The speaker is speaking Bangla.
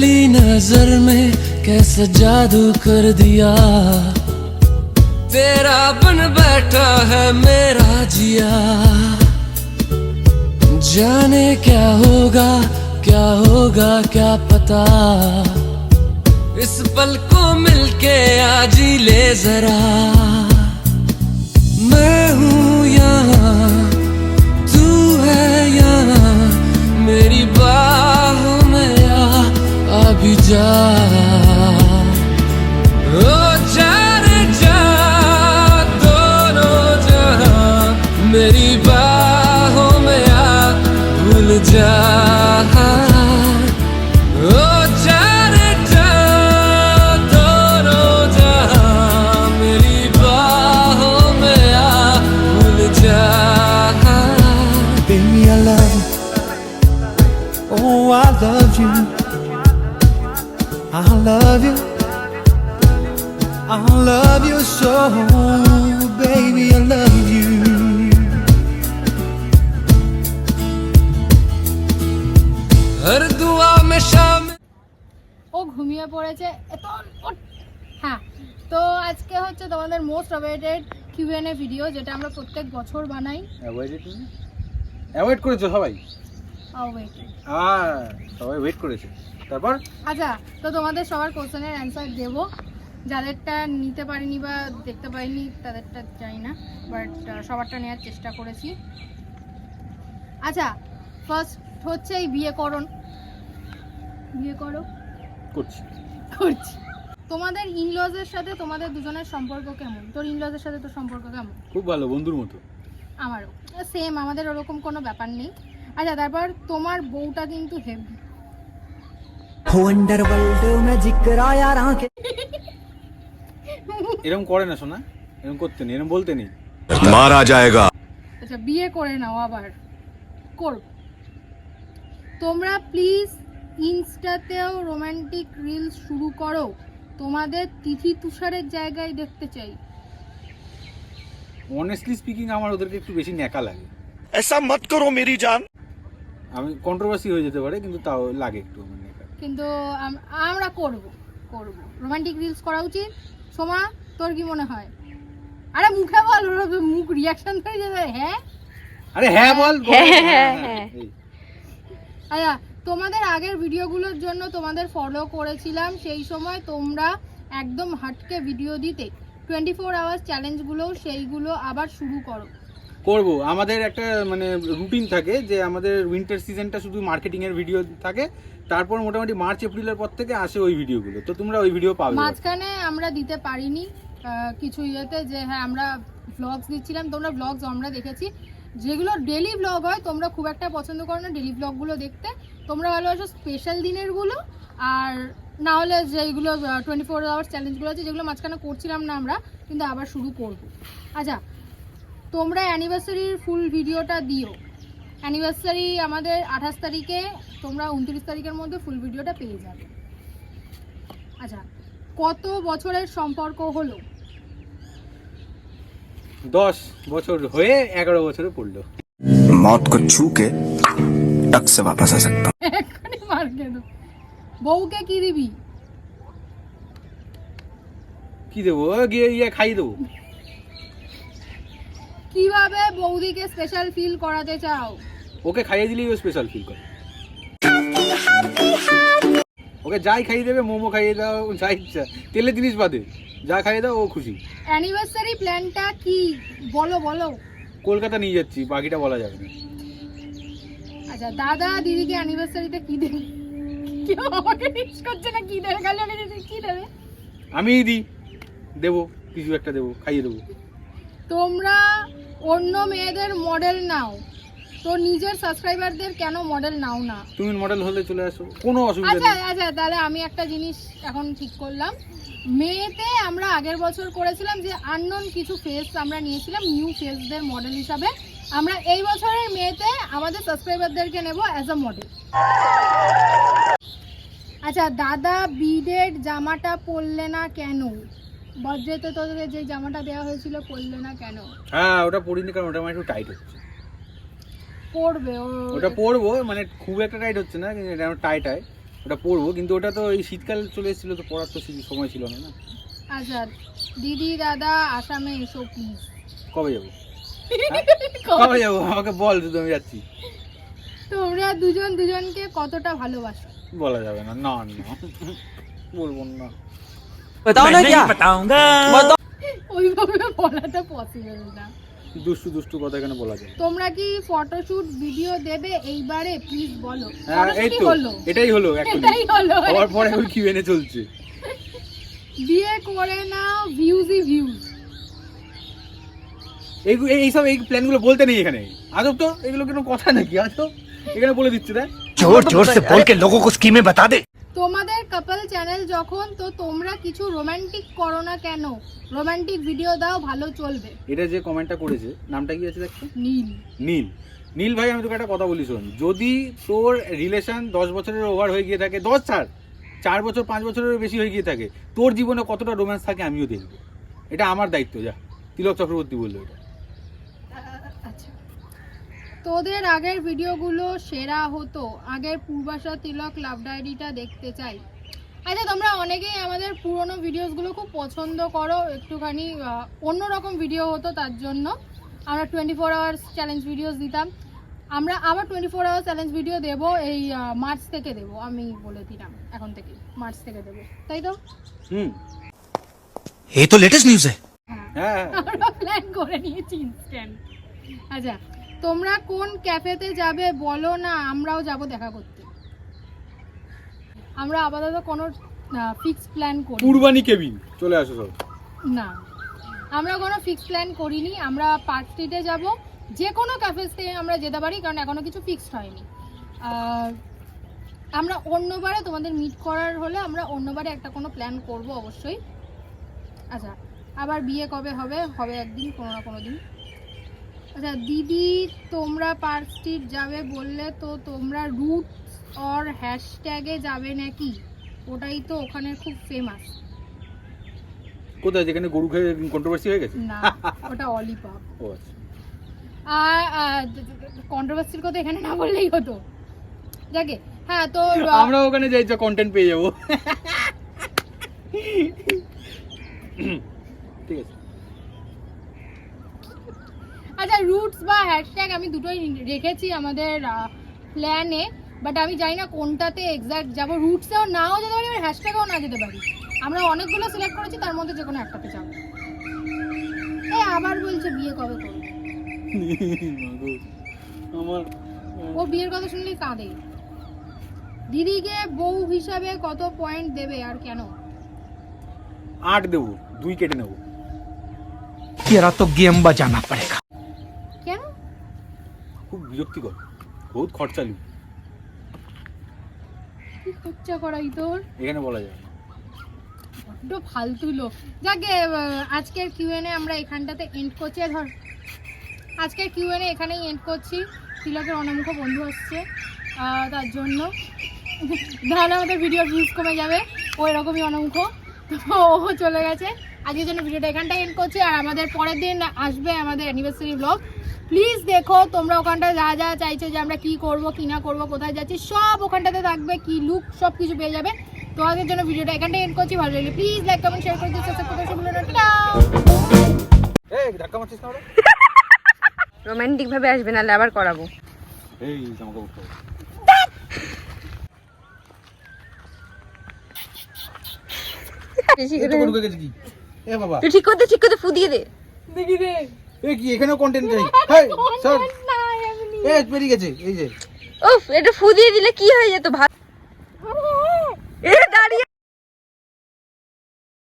पहली नजर में कैसा जादू कर दिया, तेरा बन बैठा है मेरा जिया। जाने क्या होगा क्या पता, इस पल को मिलके आज ही ले जरा। मैं हूँ यहाँ तू है यहाँ, मेरी बाहों में आ भी जा। ओ जा रे जा दोनों जहाँ, मेरी बाहों में आ भूल जा। ओ जा रे जा दोनों जहाँ, मेरी बाहों में आ भूल जा। Baby, I love you. Oh, I love you. I love you. I love you so, baby, I love you. हर दुआ में शामिल। ও ঘুমিয়ে পড়েছে এত। হ্যাঁ, তো আজকে হচ্ছে তোমাদের মোস্ট অ্যাওয়েটেড কিউএনএ ভিডিও, যেটা আমরা প্রত্যেক বছর বানাই। অ্যাভয়েড করেছো সবাই? অ্যাওয়েটেড। সবাই ওয়েট করেছে। তারপর আচ্ছা, তো তোমাদের সবার কোশ্চেনের অ্যান্সার দেবো। যাদেরটা নিতে পারিনি বা দেখতে পারিনি তাদেরটা জানি না, বাট সবারটা নেওয়ার চেষ্টা করেছি। আচ্ছা, ফার্স্ট হচ্ছে এই বিয়ে করো করছি। তোমাদের ইনলজের সাথে তোমাদের দুজনের সম্পর্ক কেমন? তোর ইনলজের সাথে তোর সম্পর্ক কেমন? খুব ভালো, বন্ধুর মতো। আমারও সেম, আমাদের ওরকম কোনো ব্যাপার নেই। আচ্ছা, তারপর তোমার বউটা কিন্তু হেভি। अंडरवर्ल्ड में जिक्र आया राके এরকম করে না শোনা, এরকম করতে নেই, এরকম বলতে নেই। मारा जाएगा। আচ্ছা, বিয়ে করে নাও, আবার করব। তোমরা প্লিজ ইনস্টাতেও রোমান্টিক রিলস শুরু করো, তোমাদের তিথি তুষারের জায়গায় দেখতে চাই। অনেস্টলি স্পিকিং আমার ওদেরকে একটু বেশি ন্যাকা লাগে। ऐसा मत करो मेरी जान। আমি কন্ট্রোভার্সি হয়ে যেতে পারে, কিন্তু তাও লাগে একটু আমার ন্যাকা। কিন্তু আমরা করব রোমান্টিক রিলস করা উচিত। সোমা, তোর কি মনে হয়? আরে মুখে বল, মুখ রিয়াকশন হয়ে যাবে। হ্যাঁ, আরে হ্যাঁ বল। এই। আচ্ছা, তোমাদের আগের ভিডিওগুলোর জন্য তোমাদের ফলো করেছিলাম, সেই সময় তোমরা একদম হাটকে ভিডিও দিতে। 24 আওয়ার্স চ্যালেঞ্জগুলো সেইগুলো আবার শুরু করব। আমাদের একটা মানে রুটিন থাকে যে আমাদের উইন্টার সিজনটা শুধু মার্কেটিং এর ভিডিও থাকে, তারপর মোটামুটি মার্চ এপ্রিলের পর থেকে আসে ওই ভিডিওগুলো, তো তোমরা ওই ভিডিও পাবে। মাঝখানে আমরা দিতে পারিনি কিছু ইয়েতে, যে হ্যাঁ আমরা ভ্লগস দিচ্ছিলাম, তোমরা ভ্লগস আমরা দেখেছি। যেগুলো ডেলি ভ্লগ হয় তোমরা খুব একটা পছন্দ করো না ডেলি ভ্লগগুলো দেখতে, তোমরা ভালোবাসো স্পেশাল দিনেরগুলো। আর না হলে যেগুলো 24 আওয়ার্স চ্যালেঞ্জগুলো আছে, যেগুলো মাঝখানে করছিলাম না আমরা, কিন্তু আবার শুরু করব। আচ্ছা, তোমরা অ্যানিভার্সারির ফুল ভিডিওটা দিও। অ্যানিভার্সারি আমাদের 28 তারিখে, তোমরা 29 তারিখের মধ্যে ফুল ভিডিওটা পেয়ে যাবে। আচ্ছা, কত বছরের সম্পর্ক হলো? 10 বছর হয়ে 11 বছরে পড়লো। मौत को छू के टक से वापस आ सकता हूँ। এখনই মার খেয়ে দেবো। বউকে কি দিবি? কি দেবো? গিয়ে খাইয়ে দেবো। কিভাবে বৌদিকে স্পেশাল ফিল করাতে চাও? ওকে খাইয়ে দিলেই ও স্পেশাল ফিল করে। ওকে যাই খাইয়ে দেবে, মোমো খাইয়ে দাও, যা ইচ্ছা, তেলের জিনিস বাদে যা খাইয়ে দাও ও খুশি। অ্যানিভার্সারি প্ল্যানটা কি বলো? কলকাতা নিয়ে যাচ্ছি, বাকিটা বলা যাবে না। আচ্ছা, দাদা দিদিকে অ্যানিভার্সারিতে কি দেবে? কেউ আমাকে জিজ্ঞেস করছে না কি দেবে, খালি আমাকে জিজ্ঞেস কি দেবে। আমি দেবো, কিছু একটা দেবো, খাইয়ে দেবো। তোমরা অন্য মেয়েদের মডেল নাও, তো নিজের সাবস্ক্রাইবারদের কেন মডেল নাও না? তুমি মডেল হলে চলে আসো, কোনো অসুবিধা আচ্ছা নেই। আচ্ছা, তাহলে আমি একটা জিনিস এখন ঠিক করলাম। মেয়েতে আমরা আগের বছর করেছিলাম যে আননোন কিছু ফেস আমরা নিয়েছিলাম নিউ ফেসদের মডেল হিসাবে। আমরা এই বছরের মেয়েতে আমাদের সাবস্ক্রাইবারদেরকে নেব অ্যাজ আ মডেল। আচ্ছা, দাদা বিডের জামাটা পরলে না কেন? বার্থডেতে তোদের যে জামাটা দেওয়া হয়েছিল পরলে না কেন? হ্যাঁ, ওটা পরিনি কারণ ওটা আমার একটু টাইট হচ্ছে। পরবে ওটা পরবো, মানে খুব একটা টাইট হচ্ছে না, কিন্তু এটা টাইট হয়। ওটা পরবো, কিন্তু ওটা তো এই শীতকাল চলে এসেছিল, তো পরার তো সময় ছিল না। আচ্ছা দিদি দাদা আসামে এসো প্লিজ। কবে যাবো? কবে যাবো আমাকে বল, শুধু আমি যাচ্ছি। তোমরা দুজন দুজনকে কতটা ভালোবাসো? বলা যাবে না, না না বলবো না। ওইভাবে বলাটা পসিবল না। দুষ্টু দুষ্টু কথা এখানে বলা যায়। তোমরা কি ফটোশুট ভিডিও দেবে এইবারে প্লিজ বলো। হ্যাঁ এই তো, এটাই হলো এটাই হলো। আবার পরে ওই কিউএনএ চলছে। বিয়ে করে নাও, ভিউজই ভিউজ। এইসব এই প্ল্যানগুলো বলতে নেই এখানে, আজব তো, এগুলো কোনো কথা নাকি? আজব এখানে বলে দিচ্ছে দেখ, जोर जोर से बोल के लोगों को स्कीमें बता दे। তোমাদের কাপল চ্যানেল যখন, তো তোমরা কিছু রোমান্টিক করো না কেন? রোমান্টিক ভিডিও দাও, ভালো চলবে। এটা যে কমেন্টটা করেছে নামটা কি আছে দেখছো? নীল। নীল। নীল ভাই, আমি তোকে একটা কথা বলি শোন, যদি তোর রিলেশন 10 বছরের ওভার হয়ে গিয়ে থাকে, 10 ছাড় 4 বছর 5 বছরের বেশি হয়ে গিয়ে থাকে, তোর জীবনে কতটা রোম্যান্স থাকে আমিও দেখবো। এটা আমার দায়িত্ব। যা, তিলক চক্রবর্তী বললো এটা। আচ্ছা, তোদের আগের ভিডিওগুলো সেরা হতো, আগের পূর্বাশা তিলক লাভ ডায়েরিটা দেখতে চাই। আচ্ছা, তোমরা অনেকেই আমাদের পুরনো ভিডিওসগুলো খুব পছন্দ করো, একটুখানি অন্যরকম ভিডিও হতো, তার জন্য আমরা 24 আওয়ার্স চ্যালেঞ্জ ভিডিওস দিতাম। আমরা আবার 24 আওয়ার্স চ্যালেঞ্জ ভিডিও দেবো, এই মার্চ থেকে দেবো, আমি বলে দিলাম এখন থেকে মার্চ থেকে দেবো, তাই তো? ये तो लेटेस्ट न्यूज़ है। হ্যাঁ, আমরা প্ল্যান করে নিয়েছি ইনস্ট্যান্ট। আচ্ছা, তোমরা কোন ক্যাফেতে যাবে বলো না, আমরাও যাব দেখা করতে। আমরা আপাতত কোনো ফিক্স প্ল্যান করি পূর্বানি কেবিন চলে আসো সব। না, আমরা কোনো ফিক্স প্ল্যান করিনি। আমরা পার্ক স্ট্রিটে যাব, যে কোনো ক্যাফেতে আমরা যেতে পারি, কারণ এখনো কিছু ফিক্সড হয়নি। আমরা অন্যবারে তোমাদের মিট করার হলে আমরা অন্যবারে একটা কোনো প্ল্যান করব অবশ্যই। আচ্ছা, আবার বিয়ে কবে হবে? হবে একদিন, কোনো না কোনো দিন। আচ্ছা দিদি, তোমরা পার্ক স্ট্রিট যাবে বললে, তো তোমরা রুট অর হ্যাশট্যাগে যাবে নাকি? ওটাই তো ওখানে খুব ফেমাস। কোথায়, যেখানে গরু খেয়ে কন্ট্রোভার্সি হয়ে গেছে? না, ওটা অলিপাপ। ও আচ্ছা। আর কন্ট্রোভার্সির কথা এখানে না বললেই হতো। যাকে, হ্যাঁ তো আমরা ওখানে যাই, যা কন্টেন্ট পেয়ে যাবো। ঠিক আছে। আচ্ছা, রুটস বা হ্যাশট্যাগ আমি দুটোই রেখেছি আমাদের প্ল্যানে, বাট আমি জানি না কোনটাতে এক্সাক্ট যাবো। রুটসেও নাও যেতে পারি, আর হ্যাশট্যাগেও না যেতে পারি। আমরা অনেকগুলো সিলেক্ট করেছি, তার মধ্যে যে কোনো একটাতে যাবো। আবার বলছে বিয়ে কবে করবে? আমার ও বিয়ের কথা শুনলেই কাঁদে। দিদিকে বউ হিসাবে কত পয়েন্ট দেবে আর কেন? 8 দেবো, 2 কেটে নেবো। तेरा तो गेम बजाना पड़ेगा। কেন? খুব বিরক্তিকর, বহুত খরচালু। কি খরচা করাই তোর? এখানে বলা যায় না। বড্ড ফালতু লোক। যাকে, আজকের কিউএনএ আমরা এখানটাতে এন্ড করছি। ধর, আজকের কিউএনএ এখানেই এন্ড করছি। তিলকের অনামুখ বন্ধু আসছে, তার জন্য তাহলে আমাদের ভিডিও ভিউজ কমে যাবে। ও এরকমই অনামুখ, তো ও চলে গেছে। আজকের জন্য ভিডিওটা এখানটাই এন্ড করছি। আর আমাদের পরের দিন আসবে আমাদের অ্যানিভার্সারি ব্লগ। প্লিজ দেখো, তোমরা ওখানটায় যা যা চাইছো যে আমরা কি করব কি না করব, কোথায় যাচ্ছি, সব ওখানটাতে থাকবে। কি লুক, সব কিছু পেয়ে যাবে। তো আমাদের জন্য ভিডিওটা এখানটাই এন্ড করছি। ভালো লাগলে প্লিজ লাইক কমেন্ট শেয়ার করে দিতে, সাবস্ক্রাইব করতে ভুলো না। টাটা। এই ধাক্কা মারছিস না ওরা? রোমান্টিক ভাবে আসবে, নাহলে আবার করাবো। এই আমাকে উঠতে হবে। এই তো গরু খেয়ে গেছে কি? এ বাবা, তুই ঠিক করতে ফু দিয়ে দে। দেখি রে, এই কি এখানেও কন্টেন্ট চাই? হেই সর, এই বেরিয়ে গেছে এই যে। উফ, এটা ফু দিয়ে দিলে কি হয়ে যেত? ভাত